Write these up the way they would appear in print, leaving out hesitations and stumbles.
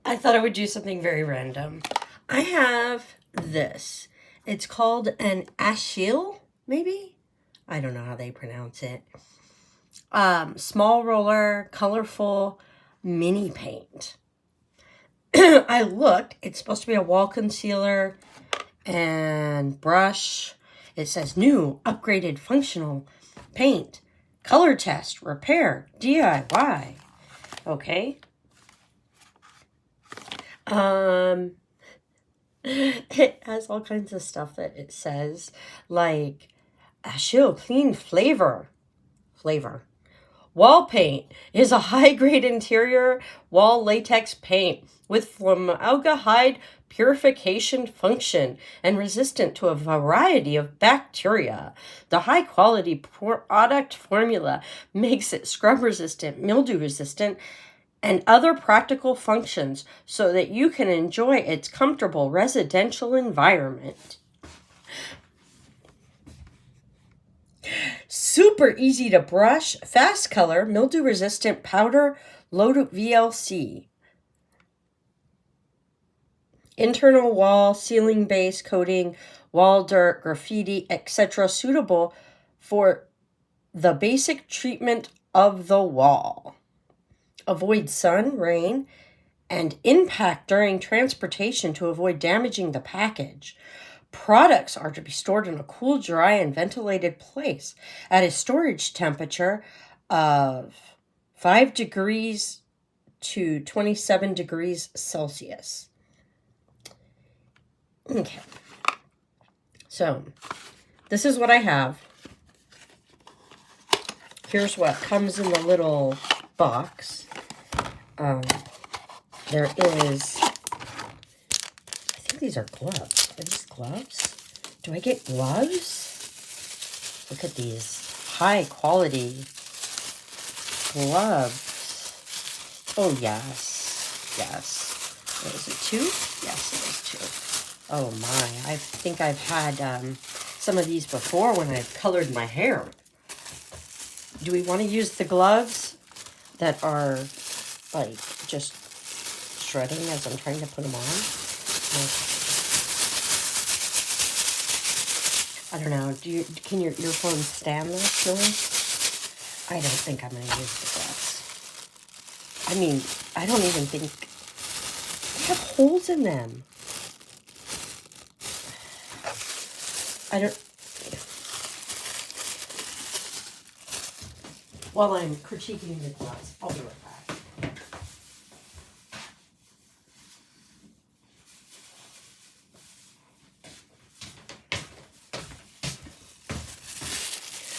I thought I would do something very random. I have this. It's called an Ashile, maybe? I don't know how they pronounce it. Small roller, colorful mini paint. I looked. It's supposed to be a wall concealer and brush. It says new, upgraded, functional paint. Color test, repair, DIY. Okay. It has all kinds of stuff that it says, like Ashile clean flavor. Wall paint is a high-grade interior wall latex paint with formaldehyde purification function and resistant to a variety of bacteria. The high-quality product formula makes it scrub-resistant, mildew-resistant, and other practical functions so that you can enjoy its comfortable residential environment. Super easy to brush, fast color, mildew resistant powder, low VLC. Internal wall, ceiling base coating, wall dirt, graffiti, etc. suitable for the basic treatment of the wall. Avoid sun, rain, and impact during transportation to avoid damaging the package. Products are to be stored in a cool, dry, and ventilated place at a storage temperature of 5 degrees to 27 degrees Celsius. Okay. So, this is what I have. Here's what comes in the little box. There is, I think these are gloves. Are these gloves? Do I get gloves? Look at these high quality gloves. Oh, yes. Yes. What is it, 2? Yes, it is 2. Oh, my. I think I've had some of these before when I've colored my hair. Do we want to use the gloves that are, like, just shredding as I'm trying to put them on? Okay. I don't know. Can your earphones stand this noise? I don't think I'm going to use the gloves. I mean, I don't even think they have holes in them. I don't. While I'm critiquing the gloves, I'll be right back.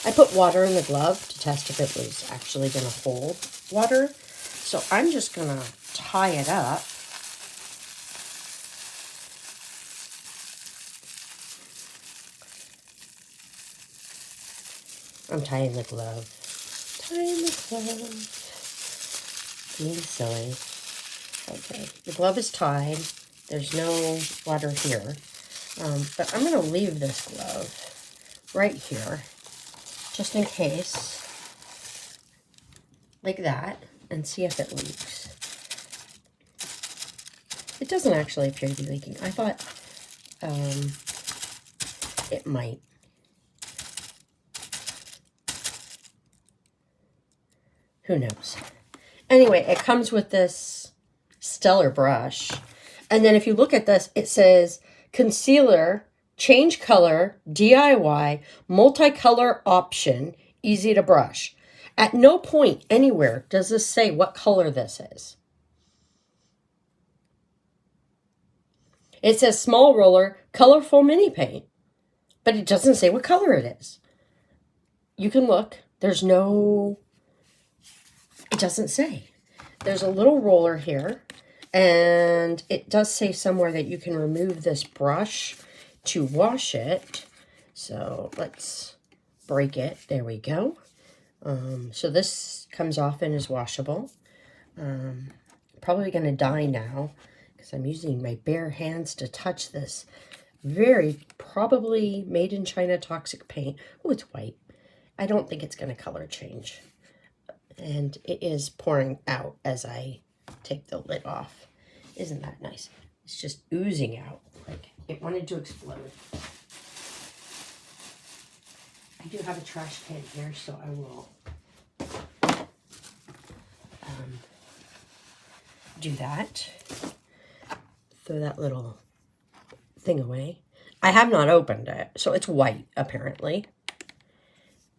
I put water in the glove to test if it was actually going to hold water. So I'm just going to tie it up. I'm tying the glove. Tying the glove. Being silly. Okay, the glove is tied. There's no water here. But I'm going to leave this glove right here, just in case, like that, and see if it leaks. It doesn't actually appear to be leaking. I thought it might. Who knows? Anyway, it comes with this stellar brush. And then if you look at this, it says concealer, change color, DIY, multicolor option, easy to brush. At no point anywhere does this say what color this is. It says small roller, colorful mini paint, but it doesn't say what color it is. You can look. There's no, it doesn't say. There's a little roller here, and it does say somewhere that you can remove this brush to wash it. So let's break it. There we go. So this comes off and is washable. Probably going to dye now because I'm using my bare hands to touch this very probably made in China toxic paint. Oh, it's white. I don't think it's going to color change. And it is pouring out as I take the lid off. Isn't that nice? It's just oozing out. Like it wanted to explode. I do have a trash can here, so I will do that. Throw that little thing away. I have not opened it, so it's white, apparently.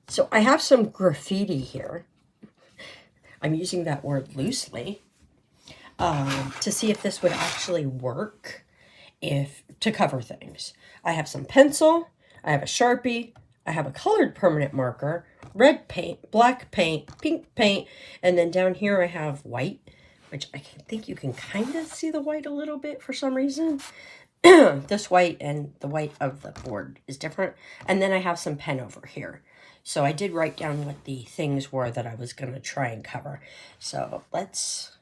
So I have some graffiti here. I'm using that word loosely to see if this would actually work to cover things. I have some pencil, I have a Sharpie, I have a colored permanent marker, red paint, black paint, pink paint, and then down here I have white, which I think you can kind of see the white a little bit for some reason. This white and the white of the board is different. And then I have some pen over here. So I did write down what the things were that I was going to try and cover. So let's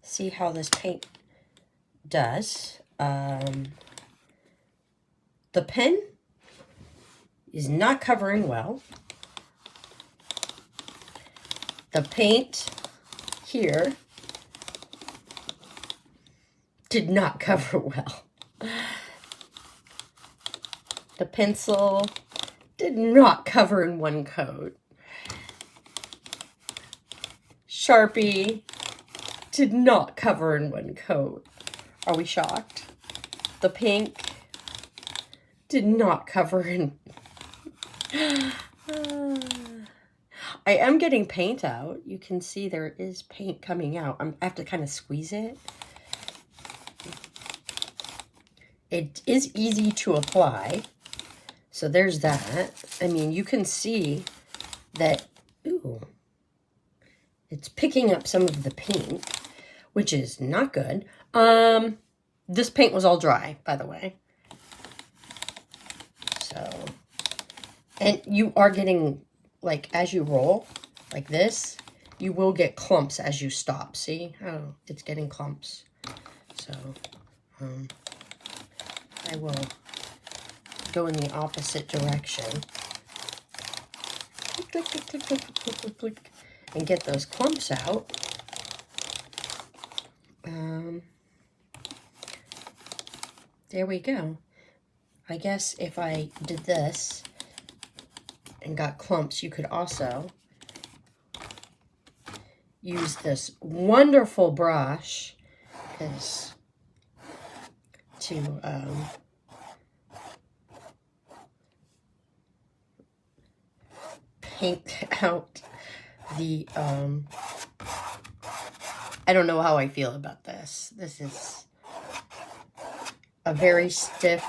see how this paint does. The pen is not covering well. The paint here did not cover well. The pencil did not cover in one coat. Sharpie did not cover in one coat. Are we shocked? The pink did not cover in... I am getting paint out. You can see there is paint coming out. I have to kind of squeeze it. It is easy to apply. So there's that. I mean, you can see that, ooh, it's picking up some of the paint, which is not good. This paint was all dry, by the way. So, and you are getting, like, as you roll, like this, you will get clumps as you stop. See how it's getting clumps? So, I will go in the opposite direction. Click, click, click, click, click, click, click, and get those clumps out. There we go. I guess if I did this and got clumps, you could also use this wonderful brush to paint out the, I don't know how I feel about this. This is a very stiff,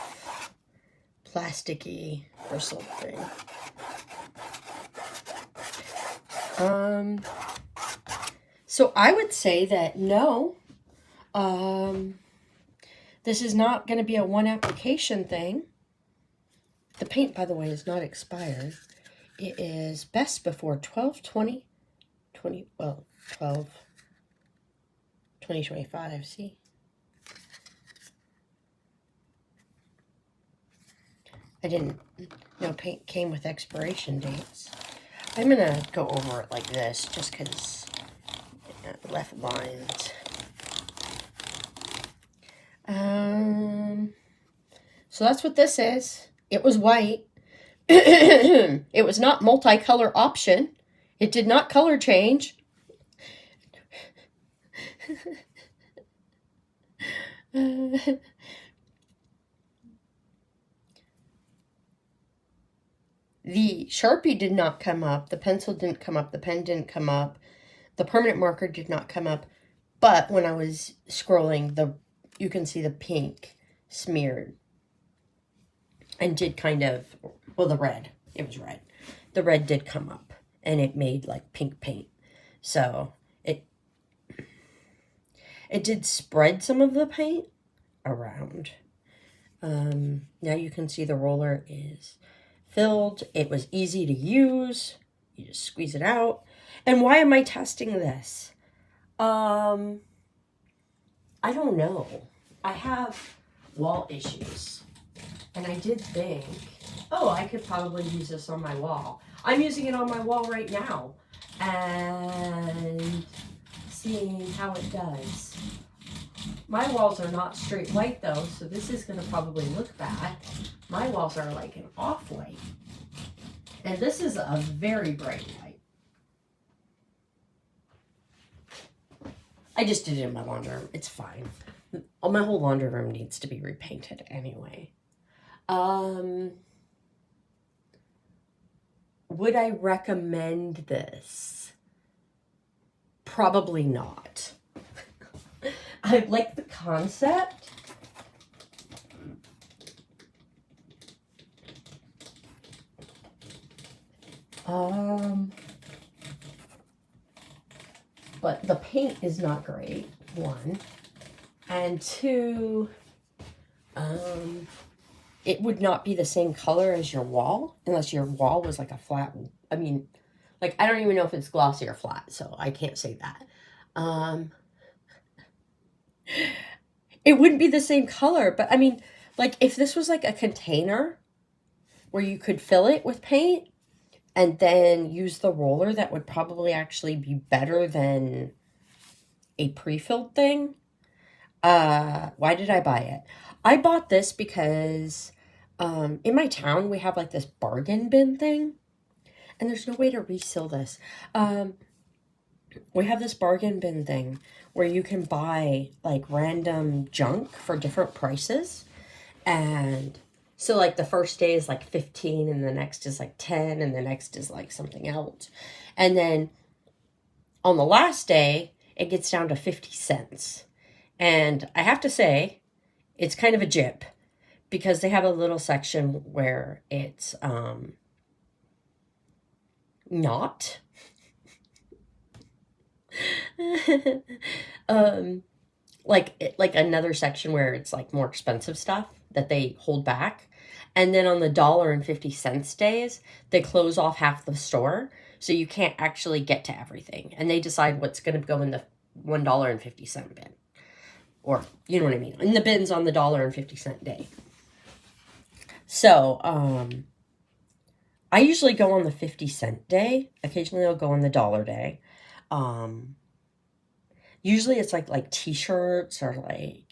plasticky bristle thing. So I would say that no, this is not going to be a one application thing. The paint, by the way, is not expired. It is best before 2025, see? I didn't know paint came with expiration dates. I'm going to go over it like this just because it left lines. So that's what this is. It was white. It was not multicolor option. It did not color change. The Sharpie did not come up. The pencil didn't come up. The pen didn't come up. The permanent marker did not come up. But when I was scrolling, you can see the pink smeared. And did kind of, well, the red. It was red. The red did come up. And it made like pink paint. So it did spread some of the paint around. Now you can see the roller is filled. It was easy to use. You just squeeze it out. And why am I testing this? I don't know. I have wall issues. And I did think, oh, I could probably use this on my wall. I'm using it on my wall right now. And see seeing how it does. My walls are not straight white though, so this is going to probably look bad. My walls are like an off-white. And this is a very bright white. I just did it in my laundry room. It's fine. My whole laundry room needs to be repainted anyway. Would I recommend this? Probably not. I like the concept. But the paint is not great, one. And two, it would not be the same color as your wall, unless your wall was like a flat, I mean, like, I don't even know if it's glossy or flat, so I can't say that. It wouldn't be the same color, but I mean, like, if this was like a container where you could fill it with paint and then use the roller, that would probably actually be better than a pre-filled thing. Why did I buy it? I bought this because in my town we have like this bargain bin thing, and there's no way to reseal this. We have this bargain bin thing where you can buy like random junk for different prices. And so like the first day is like 15 and the next is like 10 and the next is like something else. And then on the last day, it gets down to 50 cents. And I have to say, it's kind of a jip because they have a little section where it's not. Like another section where it's like more expensive stuff that they hold back. And then on the $1.50 days, they close off half the store. So you can't actually get to everything. And they decide what's going to go in the $1.50 bin. Or, you know what I mean? In the bins on the $1.50 day. So, I usually go on the 50-cent day. Occasionally I'll go on the dollar day. Usually it's like t-shirts or like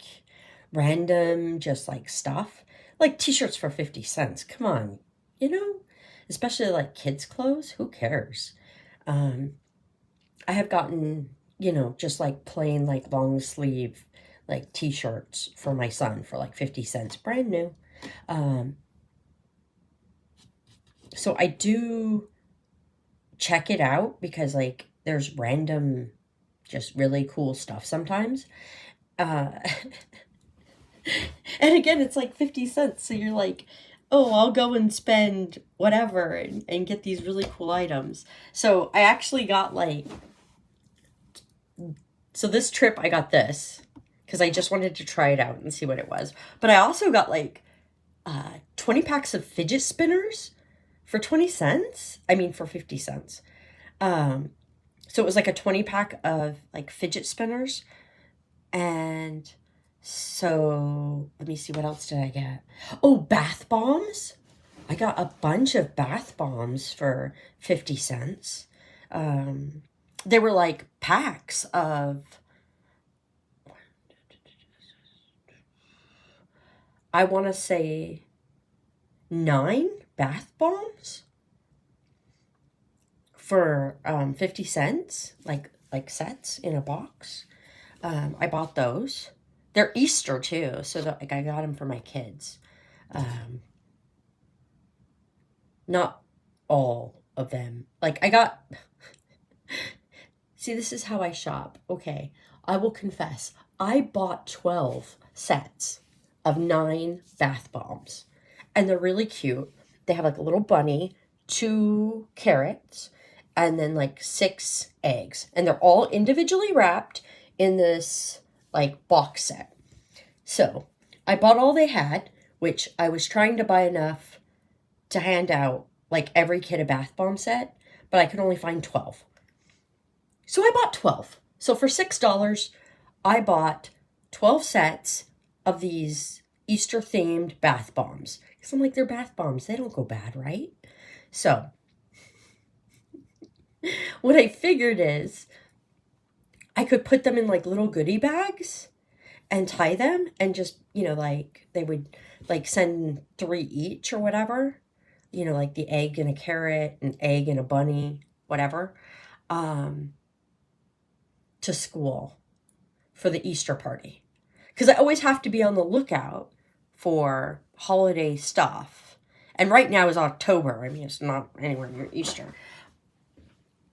random just like stuff. Like t-shirts for 50 cents. Come on, you know? Especially like kids' clothes. Who cares? I have gotten, you know, just like plain like long sleeve like t-shirts for my son for like 50 cents. Brand new. So I do check it out because like there's random just really cool stuff sometimes. And again, it's like 50 cents. So you're like, oh, I'll go and spend whatever and get these really cool items. So I actually got like, so this trip I got this because I just wanted to try it out and see what it was. But I also got like 20 packs of fidget spinners for 20 cents. I mean, for 50 cents. So it was like a 20 pack of like fidget spinners. And so let me see, what else did I get? Oh, bath bombs. I got a bunch of bath bombs for 50 cents. They were like packs of, I want to say 9 bath bombs for 50 cents, like sets in a box. I bought those. They're Easter too, so like I got them for my kids. Not all of them. Like I got. See, this is how I shop. Okay, I will confess. I bought 12 sets of 9 bath bombs, and they're really cute. They have like a little bunny, 2 carrots, and then like 6 eggs, and they're all individually wrapped in this like box set. So I bought all they had, which I was trying to buy enough to hand out like every kid a bath bomb set, but I could only find 12. So I bought 12. So for $6, I bought 12 sets of these Easter themed bath bombs. Because I'm like, they're bath bombs. They don't go bad, right? So what I figured is I could put them in like little goodie bags and tie them and just, like they would like send 3 each or whatever, like the egg and a carrot, an egg and a bunny, whatever, um, to school for the Easter party. Because I always have to be on the lookout for holiday stuff. And right now is October. I mean, it's not anywhere near Easter.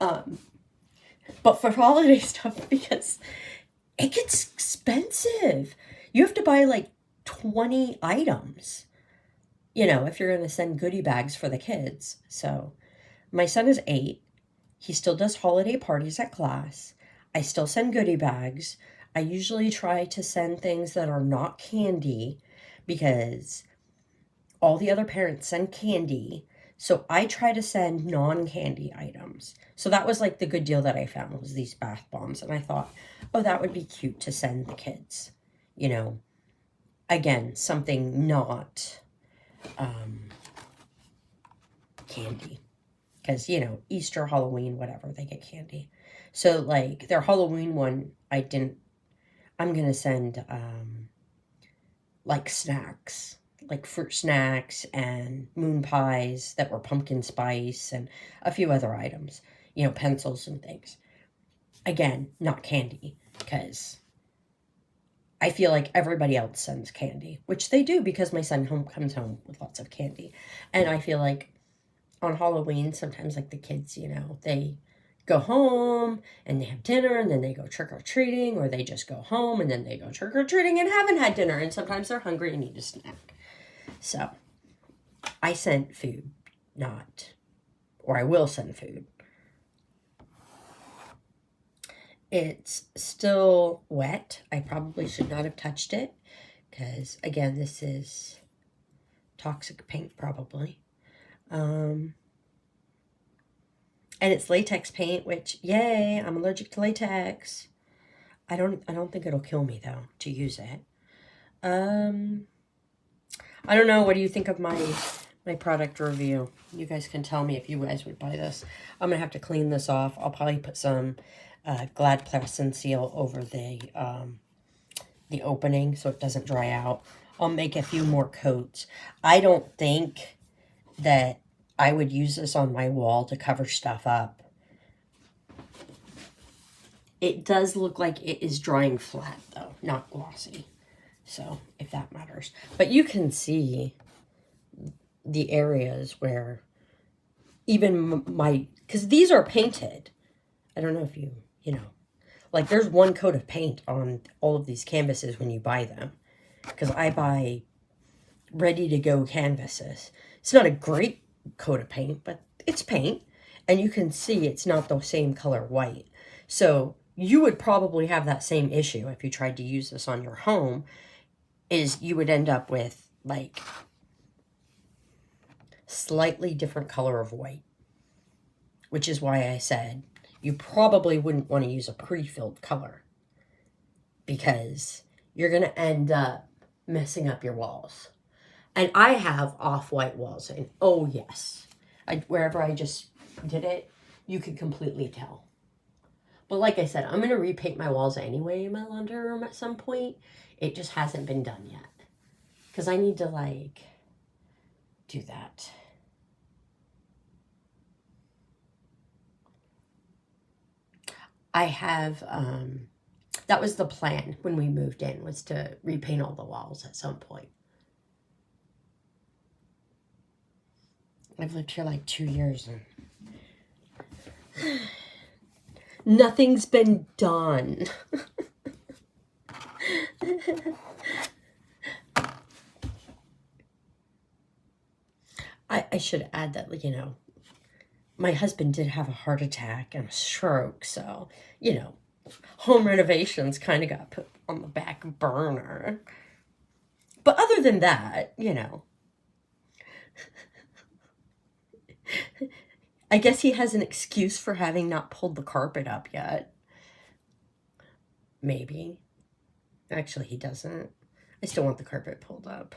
But for holiday stuff, because it gets expensive. You have to buy like 20 items, if you're going to send goodie bags for the kids. So my son is 8. He still does holiday parties at class. I still send goodie bags. I usually try to send things that are not candy because all the other parents send candy. So I try to send non-candy items. So that was like the good deal that I found was these bath bombs. And I thought, oh, that would be cute to send the kids. Again, something not candy. Because, Easter, Halloween, whatever, they get candy. So like their Halloween one, I'm going to send like snacks. Like fruit snacks and moon pies that were pumpkin spice and a few other items, pencils and things. Again, not candy, because I feel like everybody else sends candy, which they do because my son comes home with lots of candy. And I feel like on Halloween, sometimes like the kids, they go home and they have dinner and then they go trick-or-treating, or they just go home and then they go trick-or-treating and haven't had dinner, and sometimes they're hungry and need a snack. So I sent food, I will send food. It's still wet. I probably should not have touched it because, again, this is toxic paint probably. And it's latex paint, which, yay, I'm allergic to latex. I don't think it'll kill me, though, to use it. I don't know. What do you think of my product review? You guys can tell me if you guys would buy this. I'm going to have to clean this off. I'll probably put some Glad Plastin Seal over the opening so it doesn't dry out. I'll make a few more coats. I don't think that I would use this on my wall to cover stuff up. It does look like it is drying flat, though, not glossy. So, if that matters. But you can see the areas where even because these are painted. I don't know if like there's one coat of paint on all of these canvases when you buy them. Because I buy ready-to-go canvases. It's not a great coat of paint, but it's paint. And you can see it's not the same color white. So you would probably have that same issue if you tried to use this on your home, is you would end up with like slightly different color of white, which is why I said you probably wouldn't want to use a pre-filled color because you're going to end up messing up your walls. And I have off-white walls, and oh yes, wherever I just did it, you could completely tell. But like I said, I'm going to repaint my walls anyway in my laundry room at some point. It just hasn't been done yet. Because I need to, do that. I have, that was the plan when we moved in, was to repaint all the walls at some point. I've lived here 2 years and nothing's been done. I should add that, my husband did have a heart attack and a stroke, so, home renovations kind of got put on the back burner. But other than that, I guess he has an excuse for having not pulled the carpet up yet. Maybe. Actually, he doesn't. I still want the carpet pulled up.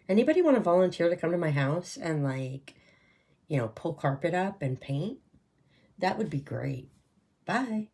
Anybody want to volunteer to come to my house and pull carpet up and paint? That would be great. Bye.